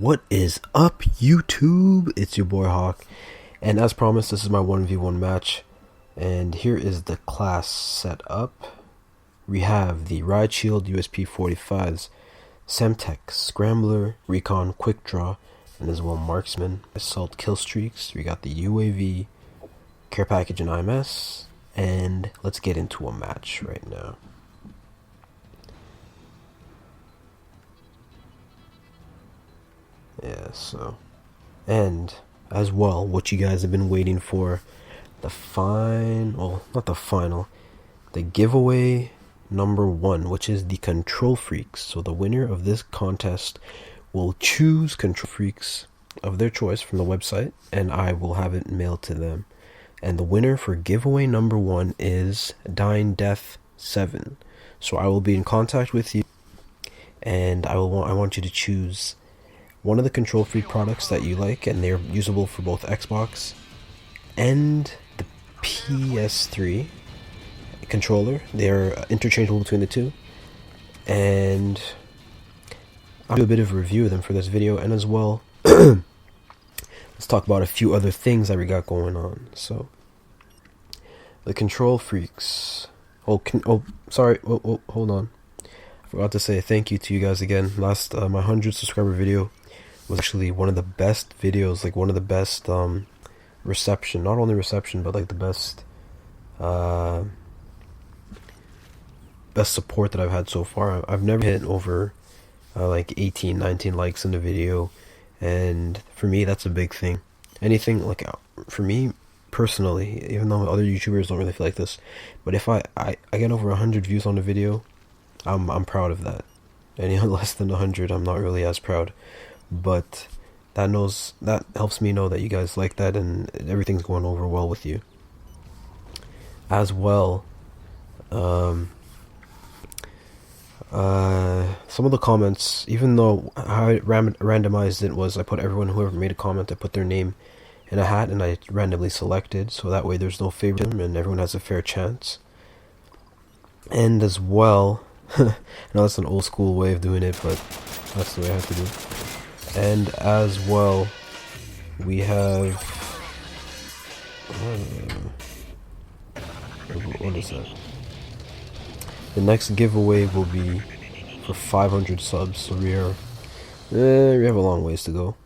What is up, YouTube? It's your boy Hawk, and as promised, this is my 1v1 match, and here is the class set up. We have the Riot Shield USP-45s, Semtech, Scrambler, Recon, Quick Draw, and as well Marksman, Assault Kill Streaks. We got the UAV, Care Package, and IMS, and let's get into a match right now. Yeah, so, and as well, what you guys have been waiting for, the the giveaway number 1, which is the Control Freaks. So the winner of this contest will choose Control Freaks of their choice from the website, and I will have it mailed to them. And the winner for giveaway number 1 is Dying Death 7. So I will be in contact with you, and I want you to choose one of the Control Freak products that you like, and they're usable for both Xbox and the PS3 controller. They're interchangeable between the two, and I'll do a bit of a review of them for this video, and as well let's talk about a few other things that we got going on. So the Control Freaks, hold on, I forgot to say thank you to you guys again. Last my 100 subscriber video was actually one of the best videos, like one of the best reception, not only reception, but like the best best support that I've had so far. I've never hit over like 18-19 likes in the video, and for me that's a big thing. Anything like, for me personally, even though other YouTubers don't really feel like this, but if I get over 100 views on the video, I'm proud of that. Any less than 100, I'm not really as proud. But that helps me know that you guys like that and everything's going over well with you. As well, some of the comments, even though how I randomized it was, I put whoever made a comment, I put their name in a hat and I randomly selected, so that way there's no favoritism and everyone has a fair chance. And as well, I know that's an old school way of doing it, but that's the way I have to do it. And as well, we have what is that? The next giveaway will be for 500 subs, so we have a long ways to go,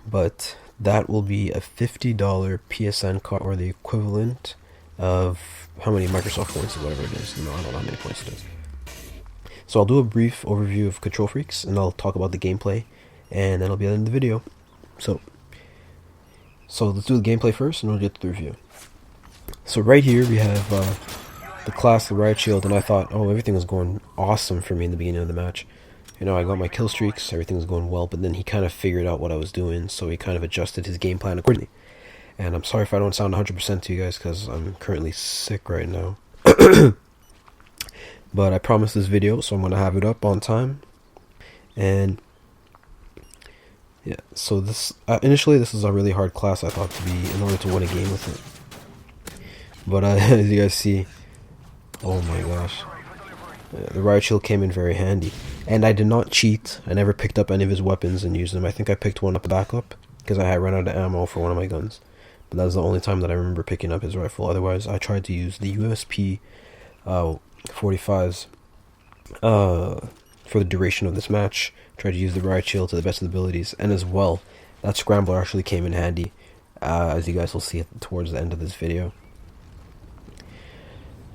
but that will be a $50 PSN card, or the equivalent of how many Microsoft points or whatever it is. No, I don't know how many points it is. So I'll do a brief overview of Control Freaks, and I'll talk about the gameplay, and that'll be the end of the video. So let's do the gameplay first, and we'll get to the review. So right here we have the class, the Riot Shield, and I thought, oh, everything was going awesome for me in the beginning of the match. You know, I got my kill streaks, everything was going well, but then he kind of figured out what I was doing, so he kind of adjusted his game plan accordingly. And I'm sorry if I don't sound 100% to you guys, because I'm currently sick right now. But I promised this video, so I'm going to have it up on time. And yeah, so this initially this is a really hard class, I thought, to be in order to win a game with it. But as you guys see, oh my gosh, the Riot Shield came in very handy. And I did not cheat. I never picked up any of his weapons and used them. I think I picked one up backup because I had run out of ammo for one of my guns. But that was the only time that I remember picking up his rifle. Otherwise, I tried to use the USP 45s for the duration of this match. Tried to use the Riot Shield to the best of the abilities, and as well, that Scrambler actually came in handy, as you guys will see towards the end of this video.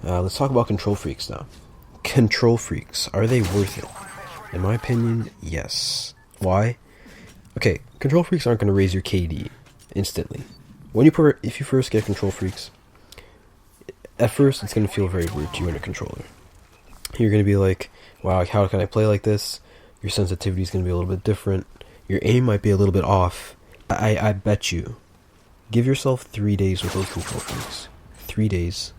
Let's talk about Control Freaks now. Control Freaks, are they worth it? In my opinion, yes. Why? Okay, Control Freaks aren't going to raise your KD instantly. If you first get Control Freaks, at first it's going to feel very weird to you in a controller. You're going to be like, wow, how can I play like this? Your sensitivity is going to be a little bit different. Your aim might be a little bit off. I bet you, give yourself 3 days with those Control Freaks. 3 days.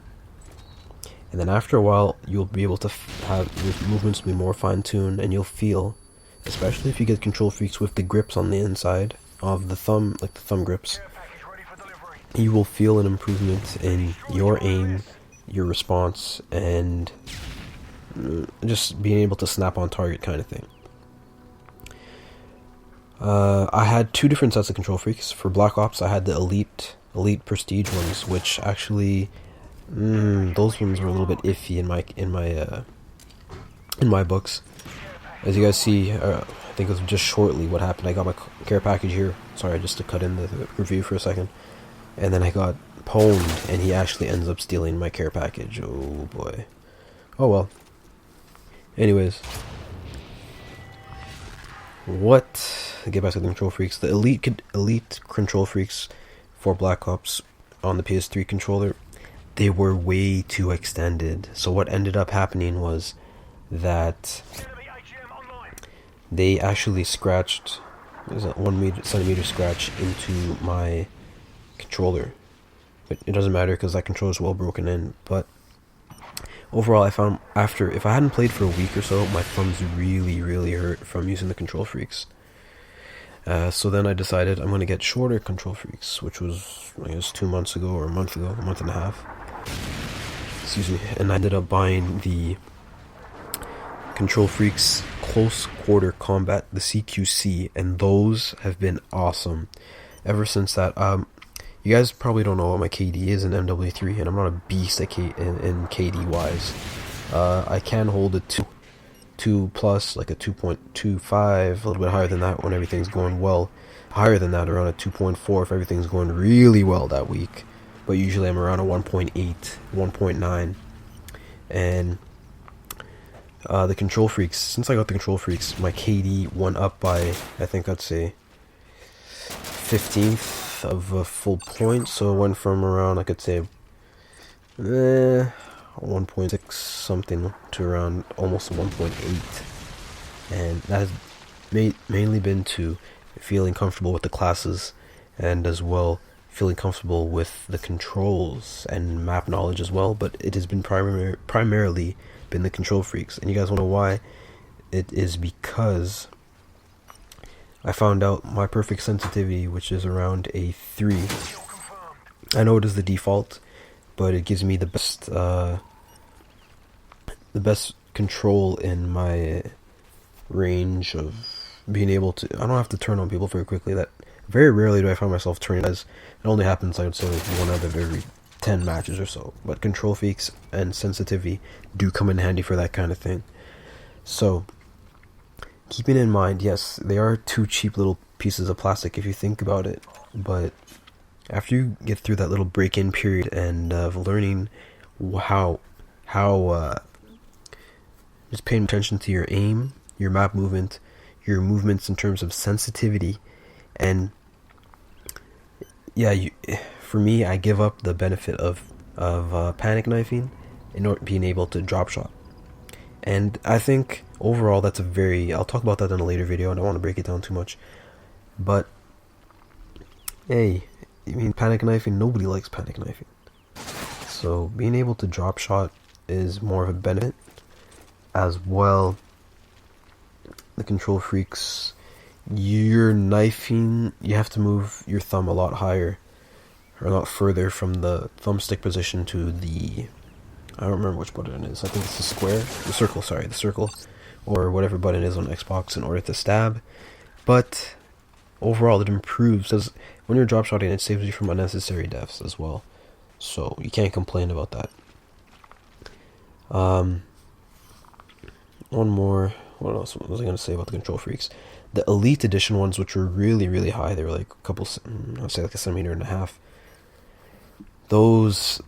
And then after a while, you'll be able to have your movements be more fine-tuned, and you'll feel, especially if you get Control Freaks with the grips on the inside of the thumb, like the thumb grips, you will feel an improvement in your aim, your response, and just being able to snap on target kind of thing. I had two different sets of control freaks. For Black Ops, I had the elite prestige ones, which actually, those ones were a little bit iffy in my books. As you guys see, I think it was just shortly what happened. I got my care package here. Sorry, just to cut in the review for a second. And then I got pwned, and he actually ends up stealing my care package. Oh boy. Oh well. Anyways. Get back to the control freaks. The elite control freaks for Black Ops on the PS3 controller, they were way too extended. So what ended up happening was that they actually scratched, there's a 1 centimeter scratch into my controller. But it doesn't matter because that controller is well broken in. But overall, I found if I hadn't played for a week or so, my thumbs really hurt from using the control freaks. So then I decided I'm going to get shorter control freaks, which was, I guess, 2 months ago or a month and a half. Excuse me. And I ended up buying the Control Freaks Close Quarter Combat, the CQC, and those have been awesome ever since that. You guys probably don't know what my KD is in MW3, and I'm not a beast at in KD wise. I can hold a 2 plus, like a 2.25, a little bit higher than that when everything's going well. Higher than that, around a 2.4 if everything's going really well that week. But usually I'm around a 1.8, 1.9. And the Control Freaks, since I got the Control Freaks, my KD went up by, I think I'd say 15th of a full point. So it went from around, I could say 1.6 something to around almost 1.8, and that has mainly been to feeling comfortable with the classes, and as well feeling comfortable with the controls and map knowledge as well. But it has been primarily been the control freaks, and you guys want to know why? It is because I found out my perfect sensitivity, which is around a 3. I know it is the default, but it gives me the best control in my range of being able to. I don't have to turn on people very quickly. That very rarely do I find myself turning, as it only happens, I would say, like 1 out of every 10 matches or so. But control freaks and sensitivity do come in handy for that kind of thing. So keeping in mind, yes, they are 2 cheap little pieces of plastic if you think about it, but after you get through that little break-in period and of learning how just paying attention to your aim, your map movement, your movements in terms of sensitivity, and yeah, for me, I give up the benefit of panic knifing in order being able to drop shot. And I think overall that's I'll talk about that in a later video. I don't want to break it down too much, but hey, I mean, panic knifing, nobody likes panic knifing. So being able to drop shot is more of a benefit. As well, the control freaks, you're knifing, you have to move your thumb a lot higher, or a lot further from the thumbstick position to the, I don't remember which button it is. I think it's the circle, or whatever button it is on Xbox, in order to stab. But overall, it improves, as when you're drop shotting, it saves you from unnecessary deaths as well. So you can't complain about that. One more. What else was I going to say about the control freaks? The elite edition ones, which were really high, they were like a couple, I'd say like a 1.5 centimeters. Those,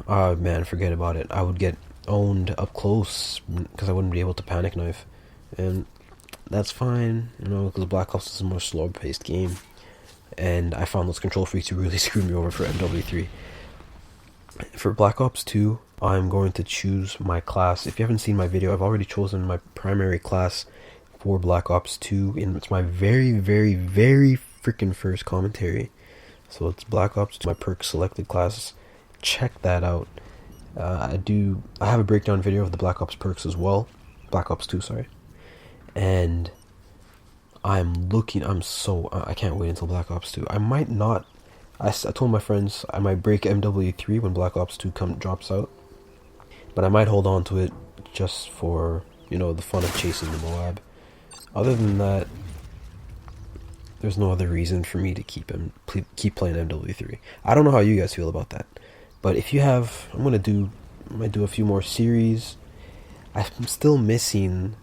man, forget about it. I would get owned up close because I wouldn't be able to panic knife, and that's fine, you know, because Black Ops is a more slow-paced game, and I found those control freaks who really screwed me over for MW3. For Black Ops 2, I'm going to choose my class. If you haven't seen my video, I've already chosen my primary class for Black Ops 2, and it's my very freaking first commentary. So it's Black Ops 2, my perk selected class. Check that out. I have a breakdown video of the Black Ops perks as well. Black Ops 2, sorry. And I can't wait until Black Ops 2. I might not. I told my friends I might break MW3 when Black Ops 2 drops out. But I might hold on to it just for, you know, the fun of chasing the Moab. Other than that, there's no other reason for me to keep playing MW3. I don't know how you guys feel about that, but if you have, I might do a few more series. I'm still missing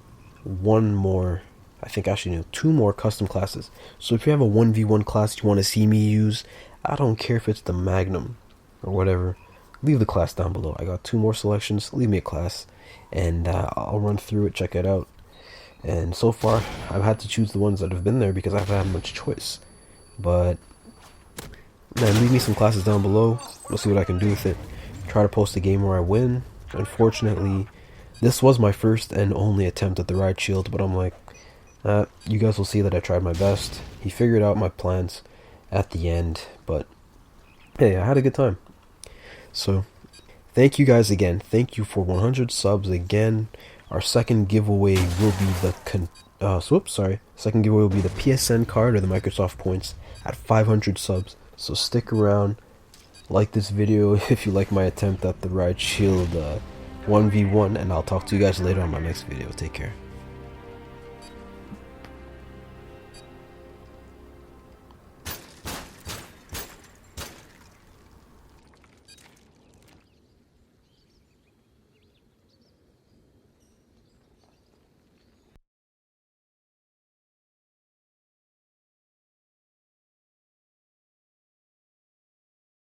one more. I think actually no, two more custom classes. So if you have a 1v1 class you want to see me use, I don't care if it's the Magnum or whatever, leave the class down below. I got two more selections. Leave me a class, and I'll run through it, check it out. And so far, I've had to choose the ones that have been there because I haven't had much choice. But man, leave me some classes down below. We'll see what I can do with it. Try to post a game where I win. Unfortunately, this was my first and only attempt at the Riot Shield, but I'm like, you guys will see that I tried my best. He figured out my plans at the end, but hey, I had a good time. So, thank you guys again. Thank you for 100 subs again. Our second giveaway will be second giveaway will be the PSN card or the Microsoft points at 500 subs. So stick around. Like this video if you like my attempt at the Riot Shield 1v1, and I'll talk to you guys later on my next video. Take care.